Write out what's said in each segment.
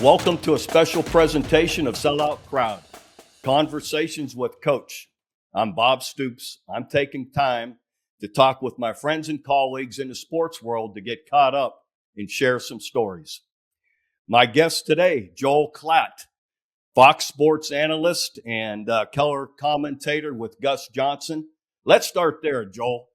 Welcome to a special presentation of Sellout Crowd, Conversations with Coach. I'm Bob Stoops. I'm taking time to talk with my friends and colleagues in the sports world to get caught up and share some stories. My guest today, Joel Klatt, Fox Sports analyst and Keller commentator with Gus Johnson. Let's start there, Joel.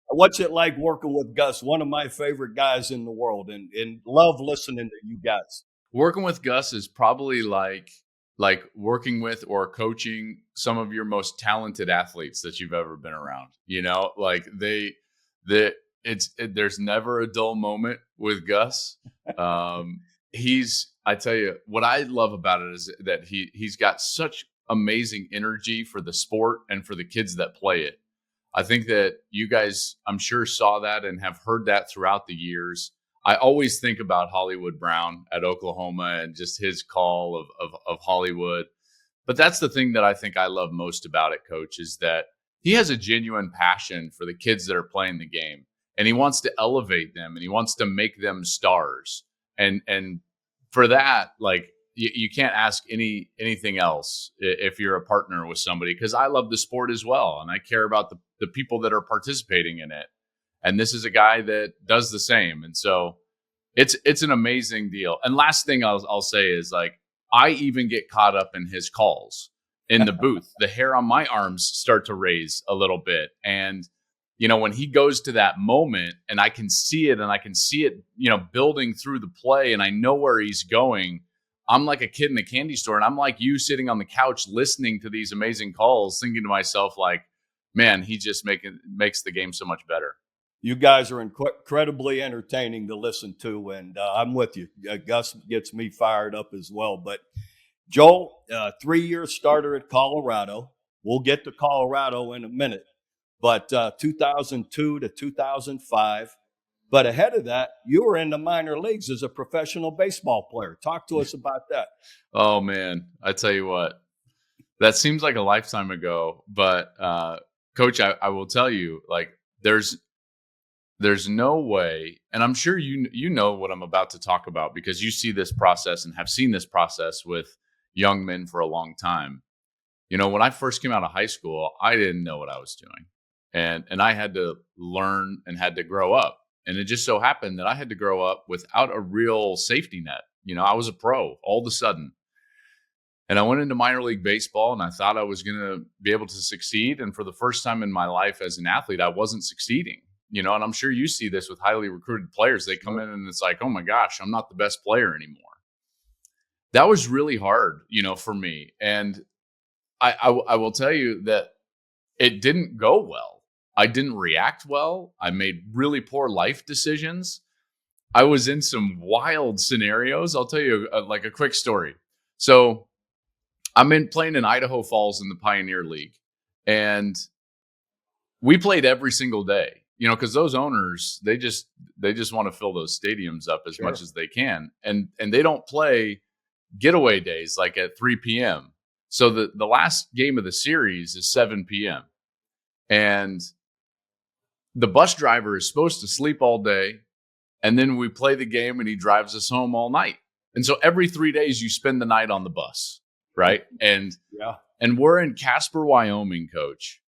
What's it like working with Gus, one of my favorite guys in the world, and love listening to you guys? Working with Gus is probably like working with or coaching some of your most talented athletes that you've ever been around. You know, like there's never a dull moment with Gus. I tell you, what I love about it is that he's got such amazing energy for the sport and for the kids that play it. I think that you guys, I'm sure, saw that and have heard that throughout the years. I always think about Hollywood Brown at Oklahoma and just his call of Hollywood. But that's the thing that I think I love most about it, Coach, is that he has a genuine passion for the kids that are playing the game. And he wants to elevate them and he wants to make them stars. And for that, like, you can't ask anything else if you're a partner with somebody, because I love the sport as well. And I care about the people that are participating in it. And this is a guy that does the same. And so it's an amazing deal. And last thing I'll say is, like, I even get caught up in his calls in the booth. The hair on my arms start to raise a little bit. And, you know, when he goes to that moment and I can see it, you know, building through the play and I know where he's going, I'm like a kid in a candy store. And I'm like you sitting on the couch listening to these amazing calls, thinking to myself, like, man, he just makes the game so much better. You guys are incredibly entertaining to listen to, and I'm with you. Gus gets me fired up as well. But Joel, 3-year starter at Colorado. We'll get to Colorado in a minute. But 2002 to 2005. But ahead of that, you were in the minor leagues as a professional baseball player. Talk to us about that. Oh, man, I tell you what, that seems like a lifetime ago. But Coach, I will tell you, like, there's no way, and I'm sure you know what I'm about to talk about because you see this process and have seen this process with young men for a long time. You know, when I first came out of high school, I didn't know what I was doing. And I had to learn and had to grow up. And it just so happened that I had to grow up without a real safety net. You know, I was a pro all of a sudden. And I went into minor league baseball and I thought I was going to be able to succeed. And for the first time in my life as an athlete, I wasn't succeeding. You know, and I'm sure you see this with highly recruited players. They come in and it's like, oh my gosh, I'm not the best player anymore. That was really hard, you know, for me. And I will tell you that it didn't go well. I didn't react well. I made really poor life decisions. I was in some wild scenarios. I'll tell you like a quick story. So I'm playing in Idaho Falls in the Pioneer League. And we played every single day. You know, because those owners, they just want to fill those stadiums up as much as they can. And they don't play getaway days like at 3 p.m. So the last game of the series is 7 p.m. And the bus driver is supposed to sleep all day. And then we play the game and he drives us home all night. And so every 3 days you spend the night on the bus, right? And we're in Casper, Wyoming, Coach.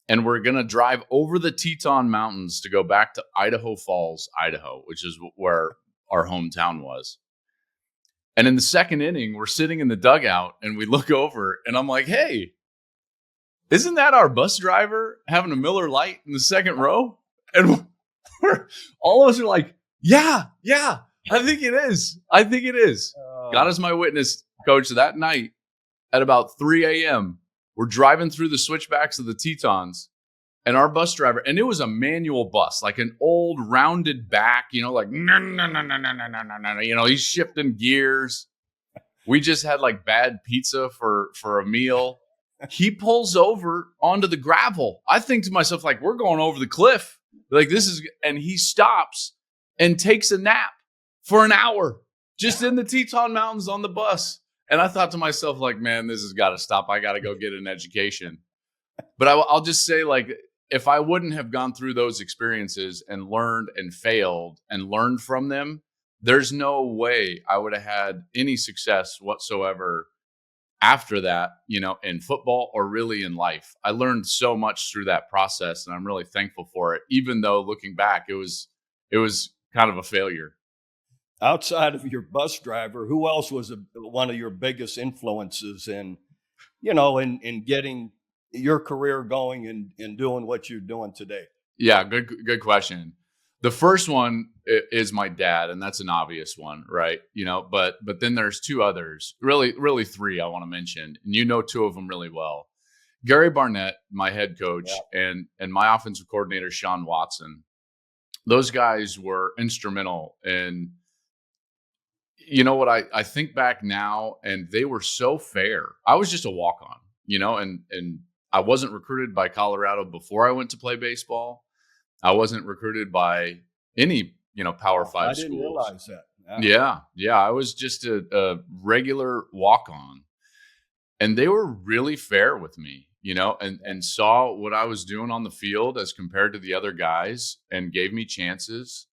And we're going to drive over the Teton Mountains to go back to Idaho Falls, Idaho, which is where our hometown was. And in the second inning, we're sitting in the dugout and we look over and I'm like, hey, isn't that our bus driver having a Miller Lite in the second row? And all of us are like, yeah, I think it is. God is my witness, Coach, that night at about 3 a.m., we're driving through the switchbacks of the Tetons and our bus driver, and it was a manual bus, like an old rounded back, you know, like, no, you know, he's shifting gears. We just had like bad pizza for a meal. He pulls over onto the gravel. I think to myself, like, we're going over the cliff. Like, and he stops and takes a nap for an hour just in the Teton Mountains on the bus. And I thought to myself, like, man, this has got to stop. I got to go get an education. But I'll just say, like, if I wouldn't have gone through those experiences and learned and failed and learned from them, there's no way I would have had any success whatsoever after that, in football or really in life. I learned so much through that process, and I'm really thankful for it, even though looking back, it was kind of a failure. Outside of your bus driver, who else was one of your biggest influences in getting your career going and doing what you're doing today? Yeah, good question. The first one is my dad, and that's an obvious one, right? But then there's two others, really three I want to mention, and two of them really well. Gary Barnett, my head coach, and my offensive coordinator, Sean Watson. Those guys were instrumental in, what I think back now, and they were so fair. I was just a walk-on, and I wasn't recruited by Colorado before I went to play baseball. I wasn't recruited by any, Power 5 schools. I didn't realize that. Yeah. I was just a regular walk-on. And they were really fair with me, and saw what I was doing on the field as compared to the other guys and gave me chances.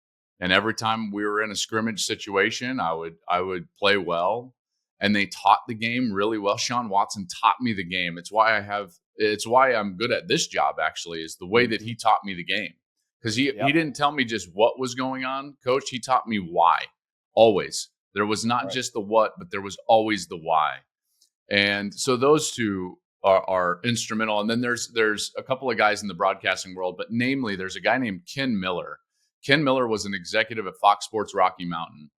And every time we were in a scrimmage situation, I would play well. And they taught the game really well. Sean Watson taught me the game. It's why I'm good at this job, actually, is the way that he taught me the game. Because he didn't tell me just what was going on, Coach. He taught me why, always. There was not just the what, but there was always the why. And so those two are instrumental. And then there's a couple of guys in the broadcasting world, but namely there's a guy named Ken Miller. Ken Miller was an executive at Fox Sports Rocky Mountain.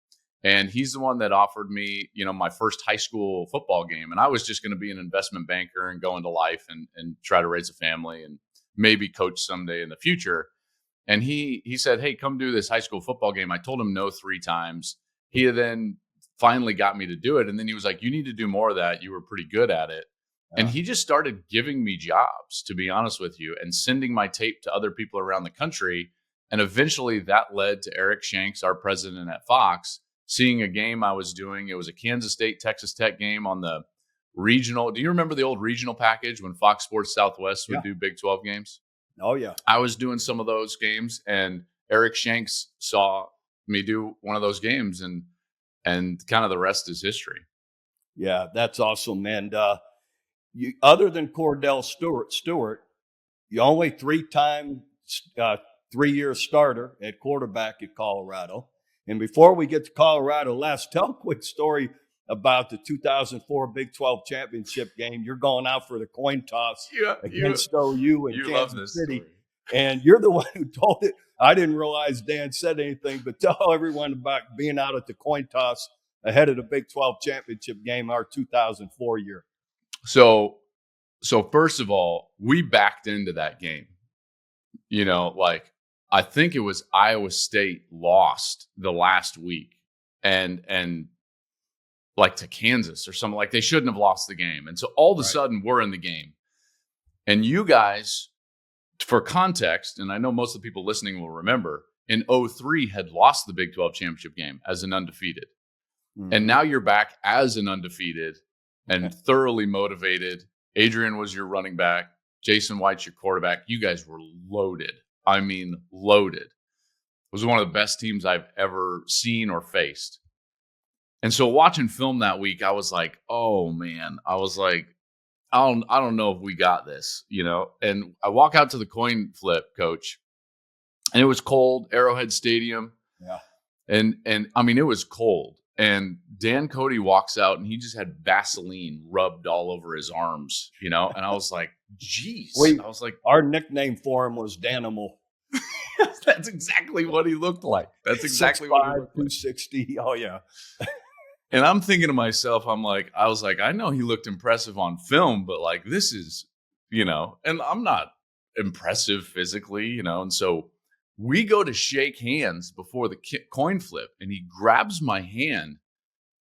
And he's the one that offered me, my first high school football game. And I was just going to be an investment banker and go into life and try to raise a family and maybe coach someday in the future. And he said, hey, come do this high school football game. I told him no 3 times. He then finally got me to do it. And then he was like, you need to do more of that. You were pretty good at it. Yeah. And he just started giving me jobs, to be honest with you, and sending my tape to other people around the country. And eventually that led to Eric Shanks, our president at Fox, seeing a game I was doing. It was a Kansas State, Texas Tech game on the regional. Do you remember the old regional package when Fox Sports Southwest would do Big 12 games? Oh, yeah. I was doing some of those games, and Eric Shanks saw me do one of those games, and kind of the rest is history. Yeah, that's awesome. And you, other than Cordell Stewart, you only 3-time 3-year starter at quarterback at Colorado. And before we get to Colorado, tell a quick story about the 2004 Big 12 championship game. You're going out for the coin toss against OU in Kansas City. Story. And you're the one who told it. I didn't realize Dan said anything, but tell everyone about being out at the coin toss ahead of the Big 12 championship game, our 2004 year. So first of all, we backed into that game. I think it was Iowa State lost the last week and to Kansas or something. Like, they shouldn't have lost the game. And so all of a sudden we're in the game. And you guys, for context, and I know most of the people listening will remember, in 2003 had lost the Big 12 championship game as an undefeated. Mm-hmm. And now you're back as an undefeated and thoroughly motivated. Adrian was your running back. Jason White's your quarterback. You guys were loaded. I mean, loaded. It was one of the best teams I've ever seen or faced. And so watching film that week, I was like, oh man, I was like, I don't know if we got this, and I walk out to the coin flip, Coach, and it was cold, Arrowhead Stadium. Yeah. And I mean, it was cold. And Dan Cody walks out and he just had Vaseline rubbed all over his arms, and I was like, geez. I was like, our nickname for him was Danimal. That's exactly what he looked like. That's exactly what he looked like. 260. Oh, yeah. And I'm thinking to myself, I was like, I know he looked impressive on film, but this is, and I'm not impressive physically, and so we go to shake hands before the coin flip, and he grabs my hand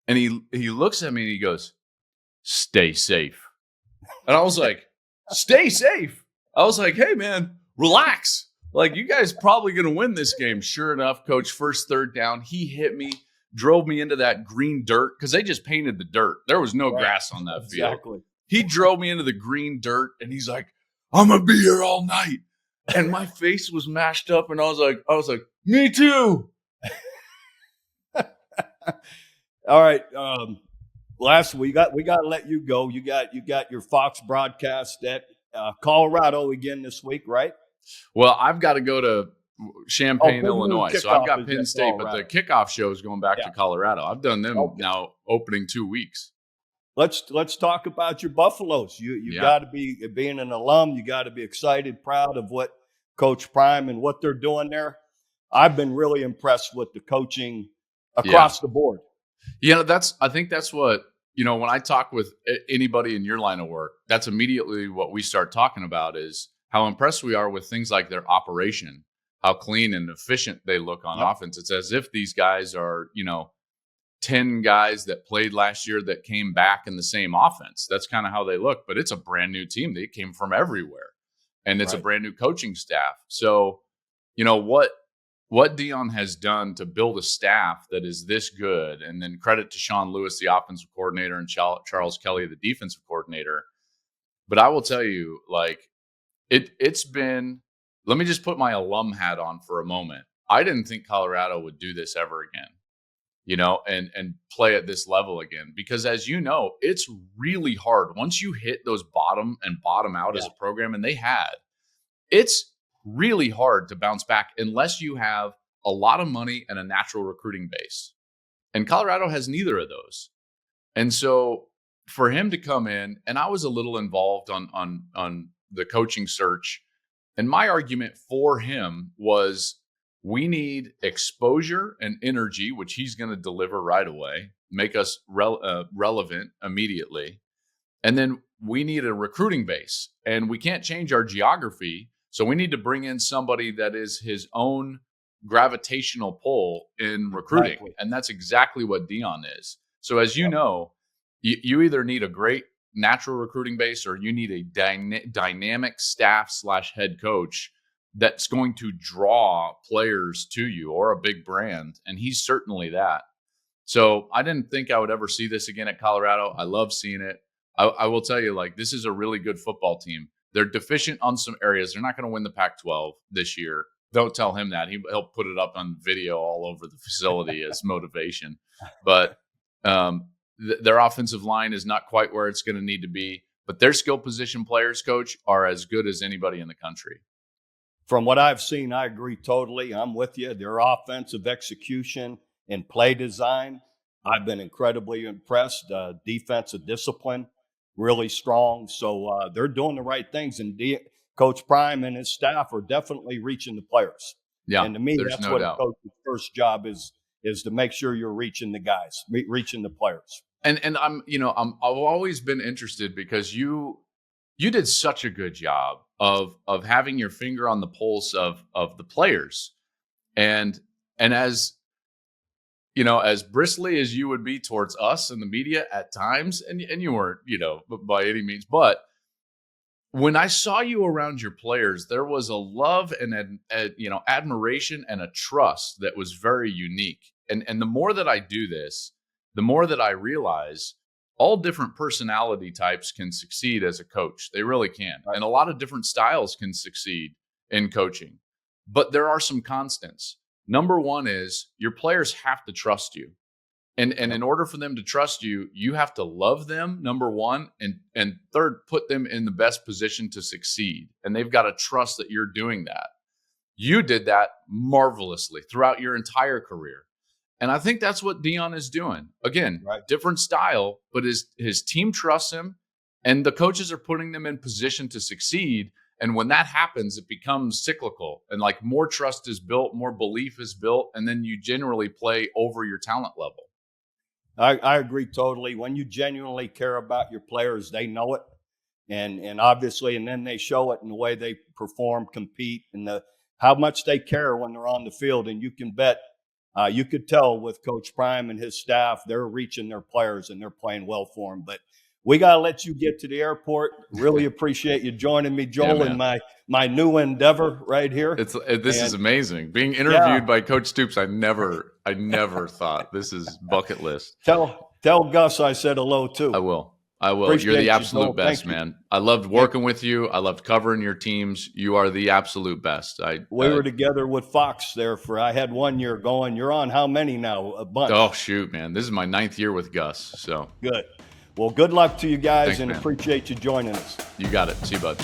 and he looks at me and he goes, stay safe. And I was like, stay safe. I was like, hey man, relax. You guys probably going to win this game. Sure enough, Coach, first third down, he hit me, drove me into that green dirt because they just painted the dirt. There was no grass on that field. Exactly. He drove me into the green dirt, and he's like, I'm going to be here all night. And my face was mashed up, and I was like, me too. All right. Last we got to let you go. You got your Fox broadcast at Colorado again this week, right? Well, I've got to go to Champaign, Illinois. So I've got Penn State, but the kickoff show is going back to Colorado. I've done them now opening 2 weeks. Let's talk about your Buffaloes. You got to be, being an alum, you got to be excited, proud of what Coach Prime and what they're doing there. I've been really impressed with the coaching across the board. I think that's what, when I talk with anybody in your line of work, that's immediately what we start talking about is how impressed we are with things like their operation, how clean and efficient they look on offense. It's as if these guys are, 10 guys that played last year that came back in the same offense. That's kind of how they look, but it's a brand new team. They came from everywhere, and it's a brand new coaching staff. So, what Dion has done to build a staff that is this good, and then credit to Sean Lewis, the offensive coordinator, and Charles Kelly, the defensive coordinator. But I will tell you, it's been, let me just put my alum hat on for a moment. I didn't think Colorado would do this ever again, and play at this level again, because as you know, it's really hard. Once you hit those bottom out as a program, and they had, it's really hard to bounce back unless you have a lot of money and a natural recruiting base. And Colorado has neither of those. And so for him to come in, and I was a little involved on the coaching search, and my argument for him was we need exposure and energy, which he's going to deliver right away, make us relevant immediately. And then we need a recruiting base, and we can't change our geography. So we need to bring in somebody that is his own gravitational pull in recruiting. Right. And that's exactly what Dion is. So as you know, you either need a great natural recruiting base, or you need a dynamic staff / head coach that's going to draw players to you, or a big brand. And he's certainly that. So I didn't think I would ever see this again at Colorado. I love seeing it. I will tell you, this is a really good football team. They're deficient on some areas. They're not going to win the Pac-12 this year. Don't tell him that. He'll put it up on video all over the facility as motivation. But their offensive line is not quite where it's going to need to be. But their skill position players, Coach, are as good as anybody in the country. From what I've seen, I agree totally. I'm with you. Their offensive execution and play design, I've been incredibly impressed. Defensive discipline, really strong. So they're doing the right things. And Coach Prime and his staff are definitely reaching the players. Yeah, and to me, that's what a coach's first job is to make sure you're reaching the guys, reaching the players. And I've always been interested, because you did such a good job of having your finger on the pulse of the players, and as as bristly as you would be towards us and the media at times, and you weren't by any means, but when I saw you around your players, there was a love and admiration and a trust that was very unique. And the more that I do this, the more that I realize all different personality types can succeed as a coach. They really can. Right. And a lot of different styles can succeed in coaching. But there are some constants. Number one is your players have to trust you. And in order for them to trust you, you have to love them, number one, and third, put them in the best position to succeed. And they've got to trust that you're doing that. You did that marvelously throughout your entire career. And I think that's what Dion is doing. Again, different style, but his team trusts him, and the coaches are putting them in position to succeed. And when that happens, it becomes cyclical, and more trust is built, more belief is built, and then you generally play over your talent level. I agree totally. When you genuinely care about your players, they know it, and obviously, and then they show it in the way they perform, compete, and how much they care when they're on the field. And you can bet, you could tell with Coach Prime and his staff, they're reaching their players and they're playing well for them. But we got to let you get to the airport. Really appreciate you joining me, Joel, in my new endeavor right here. This is amazing. Being interviewed by Coach Stoops, I never thought. This is bucket list. Tell Gus I said hello too. I will. I will. Appreciate You're the you, absolute Joel. best, Thank you. man. I loved working with you. I loved covering your teams. You are the absolute best. We were together with Fox there I had 1 year going. You're on how many now? A bunch. Oh, shoot, man. This is my 9th year with Gus. So good. Well, good luck to you guys, Thanks, and man. appreciate you joining us. You got it. See you, bud.